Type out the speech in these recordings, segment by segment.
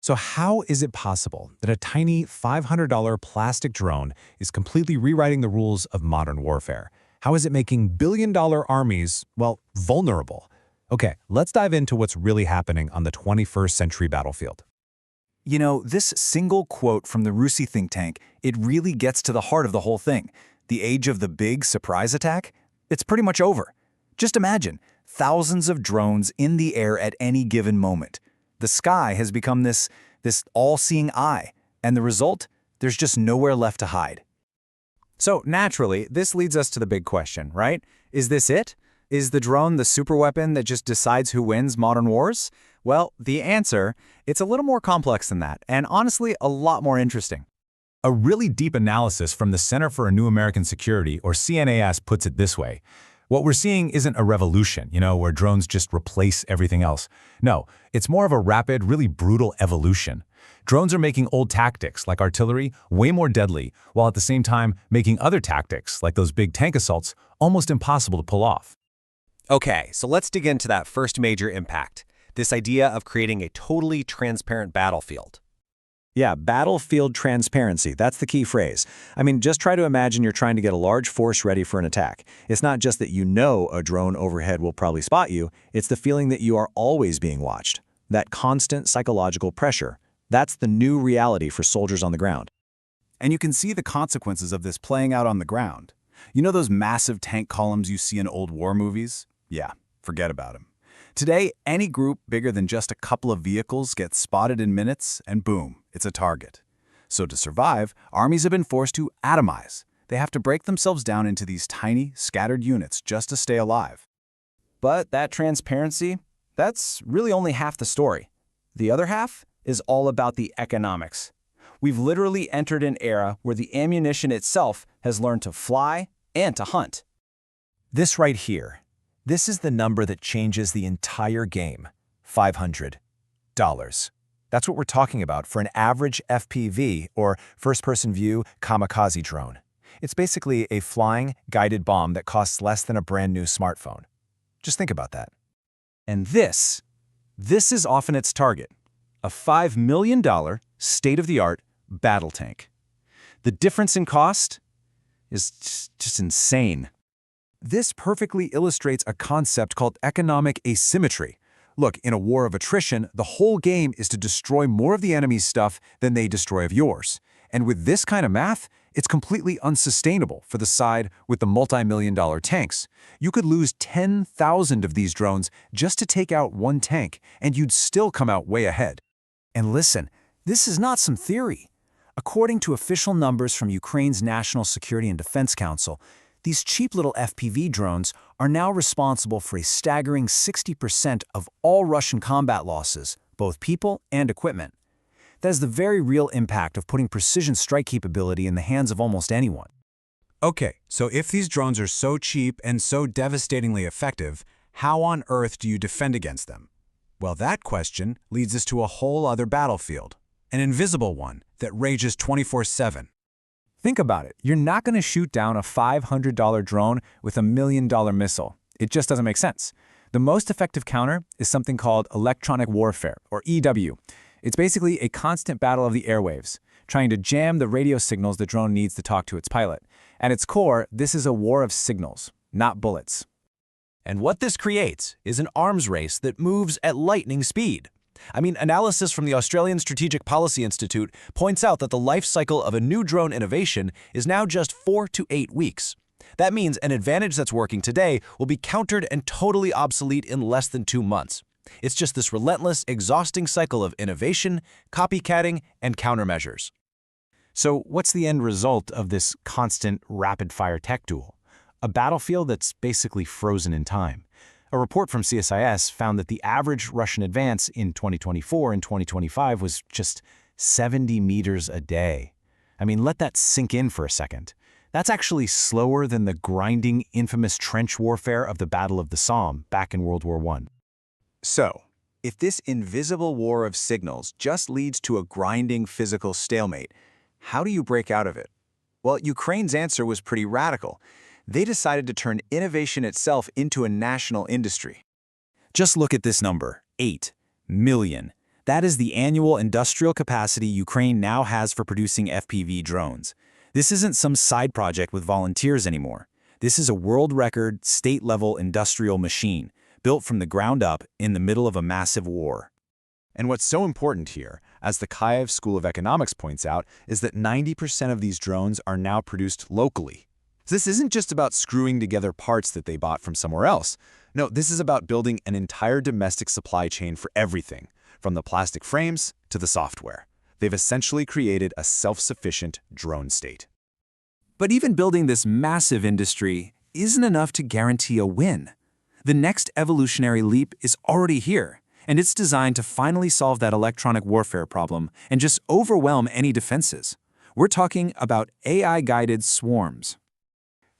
So how is it possible that a tiny $500 plastic drone is completely rewriting the rules of modern warfare? How is it making billion-dollar armies, well, vulnerable? Okay, let's dive into what's really happening on the 21st century battlefield. You know, this single quote from the Rusi think tank, it really gets to the heart of the whole thing. The age of the big surprise attack? It's pretty much over. Just imagine, thousands of drones in the air at any given moment. The sky has become this all-seeing eye, and the result? There's just nowhere left to hide. So naturally, this leads us to the big question, right? Is this it? Is the drone the superweapon that just decides who wins modern wars? Well, the answer, it's a little more complex than that, and honestly, a lot more interesting. A really deep analysis from the Center for a New American Security, or CNAS, puts it this way. What we're seeing isn't a revolution, where drones just replace everything else. No, it's more of a rapid, really brutal evolution. Drones are making old tactics, like artillery, way more deadly, while at the same time making other tactics, like those big tank assaults, almost impossible to pull off. Okay, so let's dig into that first major impact, this idea of creating a totally transparent battlefield. Yeah, battlefield transparency, that's the key phrase. I mean, just try to imagine you're trying to get a large force ready for an attack. It's not just that you know a drone overhead will probably spot you, it's the feeling that you are always being watched. That constant psychological pressure. That's the new reality for soldiers on the ground. And you can see the consequences of this playing out on the ground. You know those massive tank columns you see in old war movies? Yeah, forget about them. Today, any group bigger than just a couple of vehicles gets spotted in minutes, and boom, it's a target. So to survive, armies have been forced to atomize. They have to break themselves down into these tiny, scattered units just to stay alive. But that transparency, that's really only half the story. The other half is all about the economics. We've literally entered an era where the ammunition itself has learned to fly and to hunt. This right here, this is the number that changes the entire game, $500. That's what we're talking about for an average FPV, or first-person view kamikaze drone. It's basically a flying, guided bomb that costs less than a brand-new smartphone. Just think about that. And this is often its target, a $5 million state-of-the-art battle tank. The difference in cost is just insane. This perfectly illustrates a concept called economic asymmetry. Look, in a war of attrition, the whole game is to destroy more of the enemy's stuff than they destroy of yours. And with this kind of math, it's completely unsustainable for the side with the multi-million-dollar tanks. You could lose 10,000 of these drones just to take out one tank, and you'd still come out way ahead. And listen, this is not some theory. According to official numbers from Ukraine's National Security and Defense Council, these cheap little FPV drones are now responsible for a staggering 60% of all Russian combat losses, both people and equipment. That is the very real impact of putting precision strike capability in the hands of almost anyone. Okay, so if these drones are so cheap and so devastatingly effective, how on earth do you defend against them? Well, that question leads us to a whole other battlefield, an invisible one that rages 24/7. Think about it. You're not going to shoot down a $500 drone with a $1 million missile. It just doesn't make sense. The most effective counter is something called electronic warfare, or EW. It's basically a constant battle of the airwaves, trying to jam the radio signals the drone needs to talk to its pilot. At its core, this is a war of signals, not bullets. And what this creates is an arms race that moves at lightning speed. I mean, analysis from the Australian Strategic Policy Institute points out that the life cycle of a new drone innovation is now just 4 to 8 weeks. That means an advantage that's working today will be countered and totally obsolete in less than 2 months. It's just this relentless, exhausting cycle of innovation, copycatting, and countermeasures. So what's the end result of this constant rapid-fire tech duel? A battlefield that's basically frozen in time. A report from CSIS found that the average Russian advance in 2024 and 2025 was just 70 meters a day. I mean, let that sink in for a second. That's actually slower than the grinding, infamous trench warfare of the Battle of the Somme back in World War I. So, if this invisible war of signals just leads to a grinding physical stalemate, how do you break out of it? Well, Ukraine's answer was pretty radical. They decided to turn innovation itself into a national industry. Just look at this number, 8 million. That is the annual industrial capacity Ukraine now has for producing FPV drones. This isn't some side project with volunteers anymore. This is a world record, state-level industrial machine, built from the ground up in the middle of a massive war. And what's so important here, as the Kyiv School of Economics points out, is that 90% of these drones are now produced locally. This isn't just about screwing together parts that they bought from somewhere else. No, this is about building an entire domestic supply chain for everything, from the plastic frames to the software. They've essentially created a self-sufficient drone state. But even building this massive industry isn't enough to guarantee a win. The next evolutionary leap is already here, and it's designed to finally solve that electronic warfare problem and just overwhelm any defenses. We're talking about AI-guided swarms.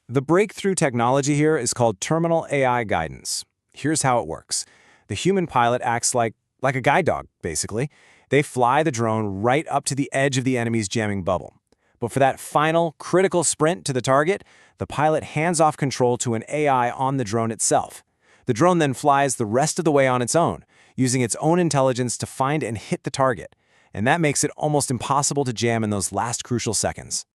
The breakthrough technology here is called terminal AI guidance. Here's how it works. The human pilot acts like a guide dog, basically. They fly the drone right up to the edge of the enemy's jamming bubble. But for that final, critical sprint to the target, the pilot hands off control to an AI on the drone itself. The drone then flies the rest of the way on its own, using its own intelligence to find and hit the target. And that makes it almost impossible to jam in those last crucial seconds.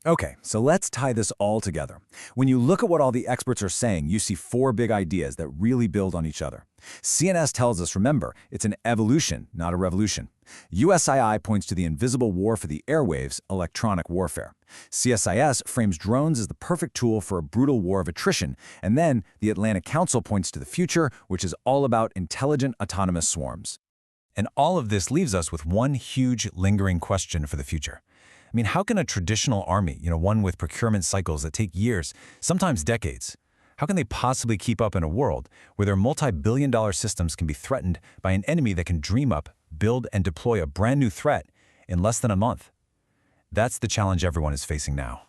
Okay, so let's tie this all together. When you look at what all the experts are saying, you see 4 big ideas that really build on each other. CNS tells us, remember, it's an evolution, not a revolution. USII points to the invisible war for the airwaves, electronic warfare. CSIS frames drones as the perfect tool for a brutal war of attrition. And then the Atlantic Council points to the future, which is all about intelligent autonomous swarms. And all of this leaves us with one huge, lingering question for the future. I mean, how can a traditional army, one with procurement cycles that take years, sometimes decades, how can they possibly keep up in a world where their multi-billion-dollar systems can be threatened by an enemy that can dream up, build, and deploy a brand new threat in less than a month? That's the challenge everyone is facing now.